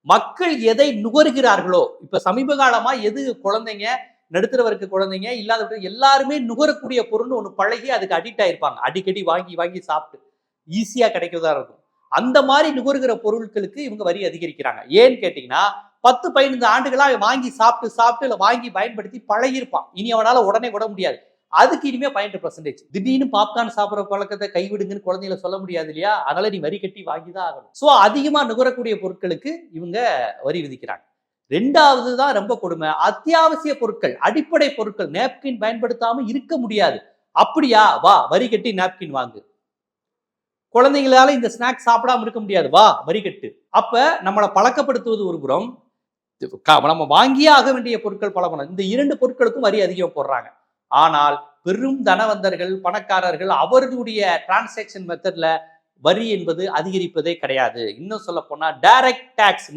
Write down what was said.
மக்கள் எதை நுகர்கிறார்களோ, இப்ப சமீப காலமா எது குழந்தைங்க, நடுத்தர வர்க்க குழந்தைங்க, இல்லாதவர்கள் எல்லாருமே நுகரக்கூடிய பொருள்னு ஒண்ணு பழகி அதுக்கு அடிக்ட் ஆயிருப்பாங்க. அடிக்கடி வாங்கி வாங்கி சாப்பிட்டு. ஈஸியா கிடைக்கிறதா இருக்கும். அந்த மாரி நுகர்கிற பொருட்களுக்கு இவங்க வரி அதிகரிக்கிறாங்க. ஏன்னு கேட்டீங்கன்னா, 10, 15 ஆண்டுகளா வாங்கி சாப்பிட்டு சாப்பிட்டு இல்ல வாங்கி பயன்படுத்தி பழகியிருப்பான். இனி அவனால உடனே விட முடியாது. அதுக்கு இனிமே 18% திடீர்னு பாப்கார்ன் சாப்பிடுற பழக்கத்தை கைவிடுங்கன்னு குழந்தைகள சொல்ல முடியாது இல்லையா? அதனால நீ வரி கட்டி வாங்கி தான் ஆகணும். சோ அதிகமா நுகரக்கூடிய பொருட்களுக்கு இவங்க வரி விதிக்கிறாங்க. 2வது தான் ரொம்ப கொடுமை. அத்தியாவசிய பொருட்கள், அடிப்படை பொருட்கள், நேப்கின் பயன்படுத்தாம இருக்க முடியாது. அப்படியா? வா வரி கட்டி நேப்கின் வாங்கு. குழந்தைங்களால இந்த ஸ்நாக்ஸ் சாப்பிடாம இருக்க முடியாது. வா வரி கட்டு. அப்ப நம்மள பழக்கப்படுத்துவது ஒரு புறம், நம்ம வாங்கியே ஆக வேண்டிய பொருட்கள் பலவனம். இந்த 2 பொருட்களுக்கும் வரி அதிகம் போடுறாங்க. ஆனால் பெரும் தனவந்தர்கள், பணக்காரர்கள் அவர்களுடைய டிரான்சாக்ஷன் மெத்தட்ல வரி என்பது அதிகரிப்பதே கிடையாது. இன்னும் சொல்ல போனா டைரக்ட் டாக்ஸ்